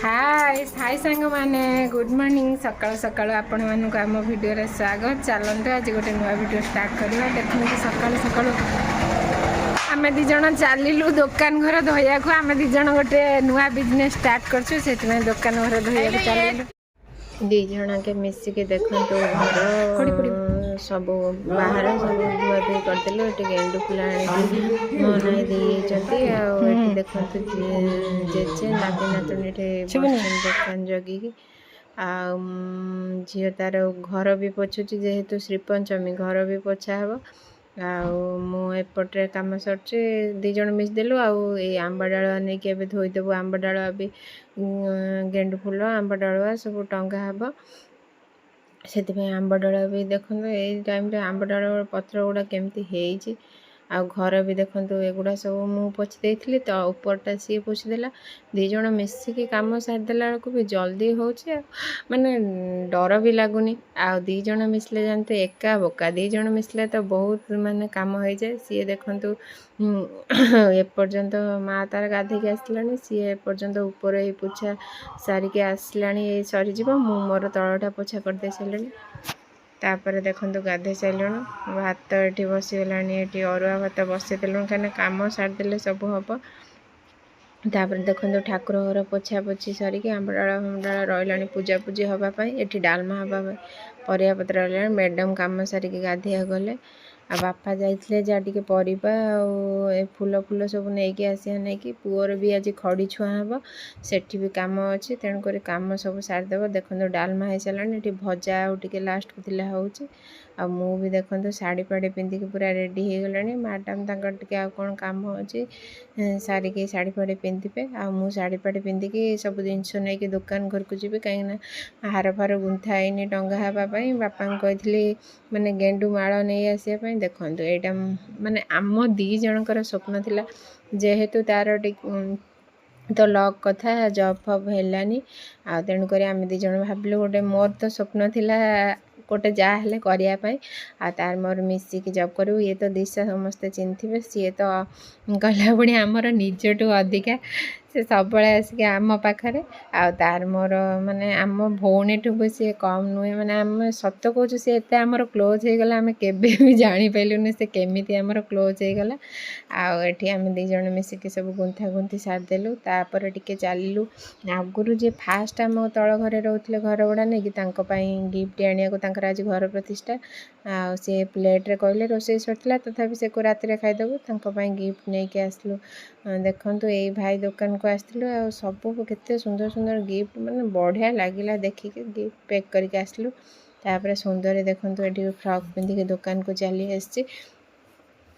हाय हाय सांग मैंने good morning सकाल सकाल आपण मानक आम वीडियो रे स्वागत। चलते आज गोटे नुआ वीडियो स्टार्ट करवा। देखते सकाल सकाल आम दिज चलू दुकान घर धोया को आम दिज गोटे नुआ बिजनेस स्टार्ट करछु से दुकान घर धोया चलू दिज के मिसिक देखु घर सब बाहर सब धुआ धुई करदेलु। ये गेंडु फुल मो नाई देती देखु जेजे नाती नातुणी दुकान जगिकी झील तार घर भी पोछुची जेहेतु श्रीपंचमी घर भी पोछा हे। आउपटे कम सर दिज मिसदेलु आंब डाल नहीं कि धोईदेबू आंब डाल भी गेंडु फुल आंब डालुआ सब टंगा हे से आंब डाल भी देखो ये टाइम आंब डाल पत्र गुड़ा केमती आ घर भी देखो एगुड़ा सब मु पोछि देइथिली तो ऊपरटा सी पोछिदेला दिज मिसिकी कम सारिदेला बेलू भी जल्दी हो माने डर भी लगुनि। आ दिज मिसले जानते एका बोका दिज मिसले तो बहुत माने काम हो जाए। सी देखु एपर्यंत माँ तार गाधेकी आसलानी सी एपर्यंत ऊपर ये पोछा सारिके आसलानी सरीज मु मोर तलटा पोछा करदे सारे। तापर देखु गाधे सारूँ भात ये बसीगला ये अरुआ भात बसईदेलु कहीं कम सारिदेले सब हम। तापर देखो ठाकुर घर पोछा पोछी सरिकी आंब डाल रही पूजा पूजी हाँपाई ये डालमा हाँपा परिया पत्र रहा। मैडम कम सारिकी गाधिया गले आ बापा जाइए जहाँ टे परिबा आ फूल फूल सब नहीं आसिया नहीं कि पुअर भी आज खड़ी छुआ हम सेठी भी काम अच्छे तेणुक कम सब सारिदेव। देखो डालमा हो सारा ये भजा आउे लास्ट को थिला होची आ मु भी देखो शाढ़ी फाड़ी पिंधिकी पूरा रेडी हो गला। मैडम तक आ कौन कम अच्छे सारिकी शाढ़ी फाड़ी पिंधे आ मु शाढ़ी फाड़ी पिंधिकी सब जिनस नहीं दुकान घर को जी कहीं हार फार गुंथा है टंगा हाँपाई बापा कही माने गेंडु माल नहीं आसापी। देखो यहाँ माने आम दी जनकर स्वप्न थिला जेहेतु तार तो लक कथा जॉब फब हेलानी आ तेणुक आम दिज भाविलु गोटे मोर तो स्वप्न थिला गोटे जहाँ हेले करने आ तार मोर मिसिकी जॉब करूँ। ये तो दिशा समस्ते चिन्थे सी तो गला पुणी आमर निजठू अधिका से सब आसिक आम पाखे आ तार मोर माने आम भौणी ठू भी सी कम नुहे माने आम सत कहूँ सी एत आमर क्लोज हो गला आम केबे भी जापरिलुनि से केमिति आमर क्लोज हो गला। आठी आम दिज मिसिकी सब गुंथा गुंथी सारिदेलु। तापर टिके चलू आगुरी जे फास्ट आम तल घरे रोते घर गुड़ा नहीं कि गिफ्ट आने आज घर प्रतिष्ठा आ सी प्लेट्रे कहले रोसे सरीला तथापि से को राति खाईदेबू गिफ्ट नहीं कि आसलु। देखु ये भाई दुकान को आसलु आ सब केते सुंदर सुंदर गिफ्ट माने बढ़िया लगिला देखिके गिफ्ट पैक करके आसलु। तापर सुंदर देखु ये फ्रॉक पिंधिकी दुकान को चली आसी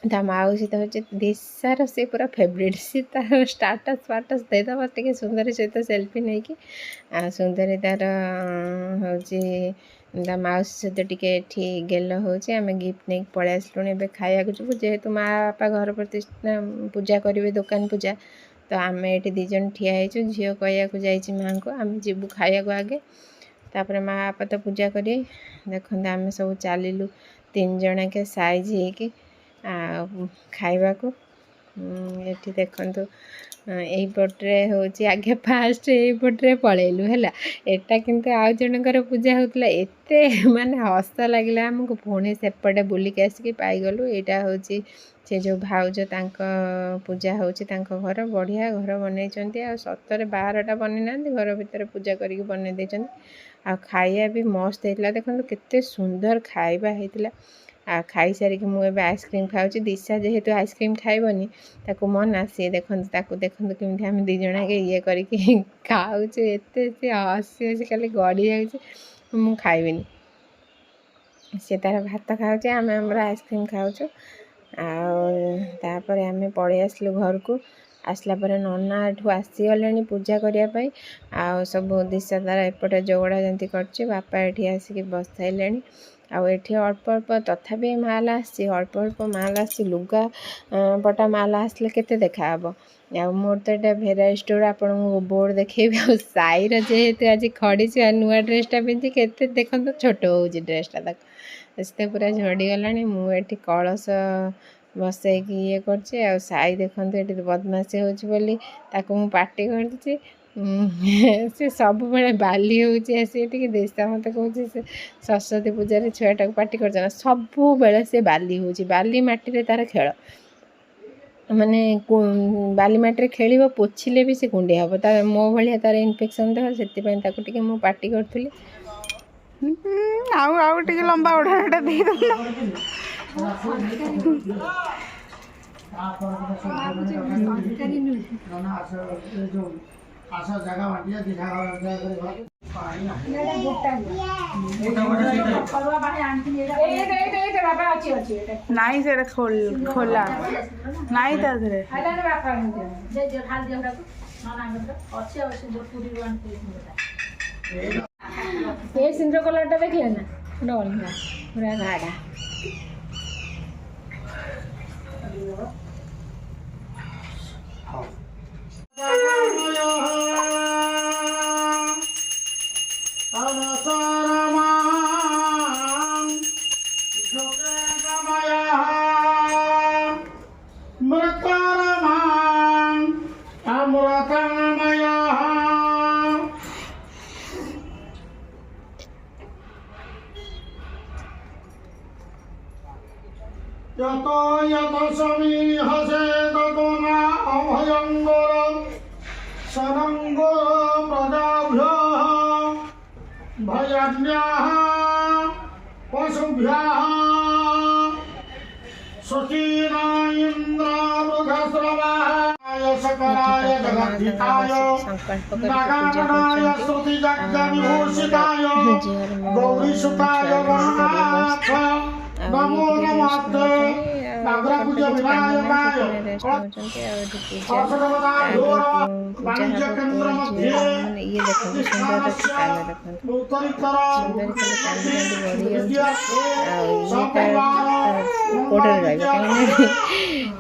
ता मौसी तो हूँ दिशार सी पूरा फेवरेट सी तार स्टाटस फाटस देदेव टे सुंदरी सहित सेल्फी नहीं कि सुंदरी तार हूँ मौसी सहित टे गेल होचे आम गिफ्ट नहीं पलि आसलुँ। ए खाया जीवु जेहेतु माँ बापा घर प्रतिष्ठा पूजा करेंगे दुकान पूजा तो आम ये दिज ठिया झील कहू जाइए माँ को आम जीवु खाया को आगे तापर माँ बापा तो पूजा करें। देखते आम सब चलू तीन जन के साइज हो खाइबा को ये देखु यहीपटे हूँ आगे फास्ट यहीपटे पलैलु है एटा किंतु आउ जनकर पूजा होता एत माने हस लगे आमको पुणी सेपटे बुलिक आसिक पाईगलु। यहाँ हूँ से जो भाउज तांक पूजा होची तांक घर बढ़िया घर बनई आ सतरे 12टा बनी ना घर भितर पूजा करके बनई देछन आ खाइया भी मस्त होता। देखो केते सुंदर खाइबा होता आ खाई सारिक मुझे आइसक्रीम खाऊँ दिशा जेहेतु आइसक्रीम खाइबनी ताकू मना सी देखो देखो केमती आम दिज के ये करके खाऊँ एत हसी हसी खाली गड़ी जाऊँ मु खाइबिनी सी तार भात खाऊँ आम आमर आइसक्रीम खाऊँ। आपर आम पलि आसलु घर को आसला पर नना एठू आसीगले पूजा करने आ सब दिशा तार एपटे जोगड़ा जमी कर बापा ये आसिक बस सारे आठी अल्प अल्प तथापि माल आसी अल्प अल्प माल आसी लुगा पटा माल आसले केते देखा आ मोर तो यहाँ भेराइटी स्टोर आपको बोर्ड देखेबी आ साईर जेहेतु आज खड़ी नुआ ड्रेसटा पिंधि के देखो छोट हो ड्रेसटा तक पूरा झड़गला मुझे कलश बसैकी ये कर साई देखते ये बदमाशी होची बोली ताकू मु पार्टी कर ସେ ସବୁବେଳେ ବାଲି ହେଉଛି ଆସି ଏଠିକି ଦେଶା ମୋତେ କହୁଛି ସେ ସରସ୍ୱତୀ ପୂଜାରେ ଛୁଆଟାକୁ ପାଟି କରୁଛ ନା ସବୁବେଳେ ସେ ବାଲି ହେଉଛି ବାଲି ମାଟିରେ ତା'ର ଖେଳ ମାନେ ବାଲି ମାଟିରେ ଖେଳିବ ପୋଛିଲେ ବି ସେ କୁଣ୍ଡିଆ ହେବ ତା ମୋ ଭଳିଆ ତା'ର ଇନଫେକ୍ସନ୍ ଦେହ ସେଥିପାଇଁ ତାକୁ ଟିକେ ମୁଁ ପାଟି କରୁଥିଲି ଆଉ ଟିକେ ଲମ୍ବା ଓଢ଼ଣାଟା ଦେଇଦେଲ ନାଇଁ ସେଟା ଖୋଲା ନାଇଁ ତା ଦେହରେ ଏ ସିନ୍ଦୁର କଲରଟା ଦେଖିଲେ ନା ଗୋଟେ ଅଲଗା ପୁରା ଗାଢ଼ା संकल्प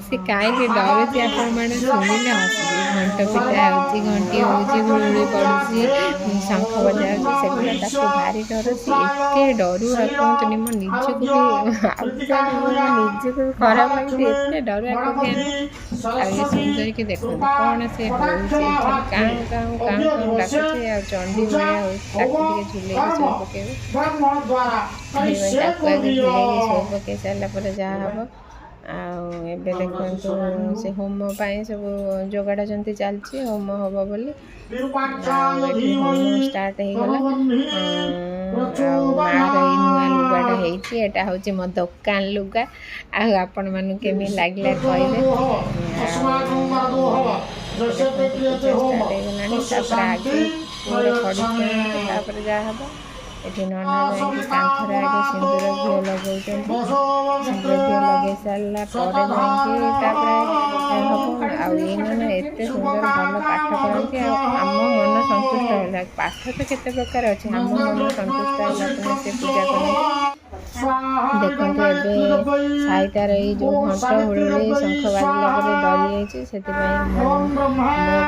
से कहीं डरुची आपण मैंने शुणिले हसबे घंट पिटा होची घंटी होची हुड़ुड़ी पड़ुची शंख बजा सेगुड़ा ताको भारी डर सी एते डरू कहतुनि मो निजको भी निजको खराब लगे एते डर ये सुंदर की देखो कौन से होची काँ काँ काँ डाकुचे आ चंडी भया ताको झुले सो पकेबे ताको झुले सो पके सारा पर जहाँ हम आबे देखु से होम सब जोगाड़ जमी चलती होम हम बोली होम स्टार्ट हो गला मार नुआ लुगाटा होटा हूँ मो दुकान लुगा आपण मान केमी लगे कहले स्टार्ट हो गला जहाँ हम ये नना जाकि कांथर आगे सिंदूर घी लगे सिंदूर घी लगे सारा पर नना एत सुंदर भल पाठ करती आम मन संतुष्ट है पाठ तो केते प्रकार अच्छे आम मन संतुष्ट है से पूजा करते देखते साईटार ये जो घंट हुड़ुड़ी शंख बाजिला डरी जाइए मो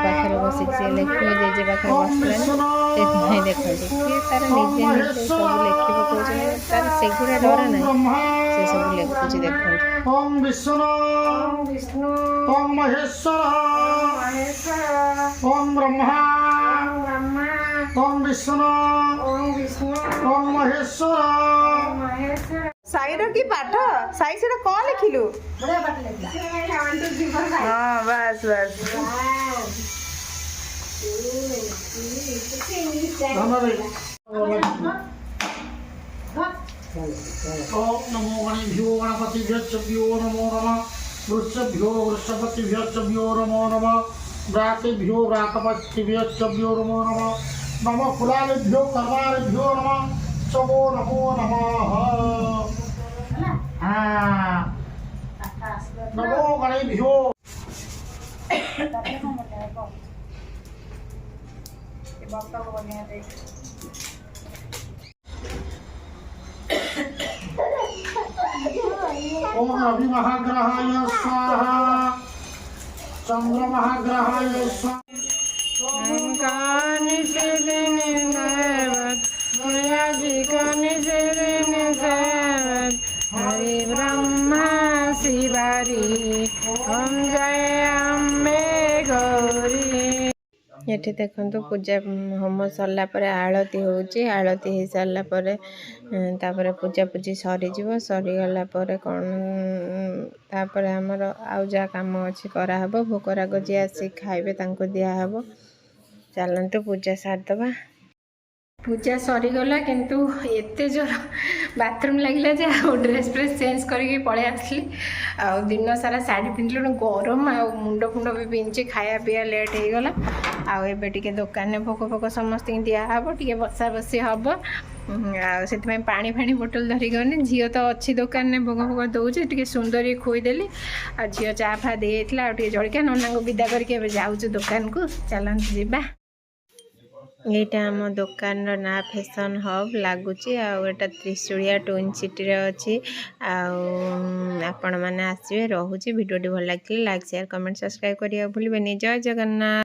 पाखे बसिक से लिखे जेजे पाखे बसलानी देखते किए तार निजे निजे सब लिखी पकाउे तार सेगुड़ा डर ना से सब लिखुची देखते ओम विष्णु ओम महेश्वर ओम ब्रह्मा ओम विष्णु ओम महेश्वर साईर की पाठ साई से कौन लिखिलु हाँ बस बस ओम नमो गणेभ्यो गणपतिभ्यो नमो नमः वृषभ्यो वृषपतिभ्यो नमो नमः व्रातेभ्यो व्रातपतिभ्यो नमो नमः नमः फुलालेभ्यो कर्मालेभ्यो नमः सबो नमो नमः नमो गणेभ्यो ओम रवि महाग्रहाय स्वाहा चंद्र महाग्रहाय स्वाहा हरे ब्रह्मा शिवारी ओम जय अम्बे गौरी ଏଠି ଦେଖନ୍ତୁ ପୂଜା ହୋମ ସରିଲା ପରେ ଆଳତି ହେଉଛି। ଆଳତି ହେଇସାରିଲା ପରେ ତାପରେ ପୂଜାପୂଜି ସରିଯିବ। ସରିଗଲା ପରେ କ'ଣ ତାପରେ ଆମର ଆଉ ଯାହା କାମ ଅଛି କରାହେବ। ଭୋଗରାଗ ଯିଏ ଆସିକି ଖାଇବେ ତାଙ୍କୁ ଦିଆହେବ। ଚାଲନ୍ତୁ ପୂଜା ସାରିଦେବା। ପୂଜା ସରିଗଲା କିନ୍ତୁ ଏତେ ଜୋର ବାଥରୁମ୍ ଲାଗିଲା ଯେ ଆଉ ଡ୍ରେସ୍ ଚେଞ୍ଜ କରିକି ପଳେଇ ଆସିଲି। ଆଉ ଦିନ ସାରା ଶାଢ଼ୀ ପିନ୍ଧିଲୁଣି ଗରମ ଆଉ ମୁଣ୍ଡ ଫୁଣ୍ଡ ବି ପିନ୍ଧିଛି। ଖାଇବା ପିଇବା ଲେଟ୍ ହେଇଗଲା। ଆଉ ଏବେ ଟିକେ ଦୋକାନରେ ଭୋଗ ଫୋଗ ସମସ୍ତଙ୍କୁ ଦିଆହେବ। ଟିକେ ବସା ବସି ହେବ। ଆଉ ସେଥିପାଇଁ ପାଣି ଫାଣି ବୋଟଲ ଧରିକି ଗଲି। ଝିଅ ତ ଅଛି ଦୋକାନରେ ଭୋଗ ଫୋଗ ଦେଉଛି। ଟିକେ ସୁନ୍ଦରୀ ଖୋଇଦେଲି। ଆଉ ଝିଅ ଚା ଫା ଦେଇଯାଇଥିଲା। ଆଉ ଟିକେ ଜଳଖିଆ ନନାଙ୍କୁ ବିଦା କରିକି ଏବେ ଯାଉଛୁ ଦୋକାନକୁ। ଚାଲନ୍ତୁ ଯିବା। ଏଇଟା ଆମ ଦୋକାନର ନାଁ ଫ୍ୟାସନ୍ ହବ୍ ଲାଗୁଛି। ଆଉ ଏଇଟା ତ୍ରିଶୂଳିଆ ଟ୍ୱିନ୍ ସିଟିରେ ଅଛି। ଆଉ ଆପଣମାନେ ଆସିବେ। ରହୁଛି। ଭିଡ଼ିଓଟି ଭଲ ଲାଗିଥିଲେ ଲାଇକ୍ ସେୟାର କମେଣ୍ଟ ସବସ୍କ୍ରାଇବ୍ କରିବାକୁ ଭୁଲିବେନି। ଜୟ ଜଗନ୍ନାଥ।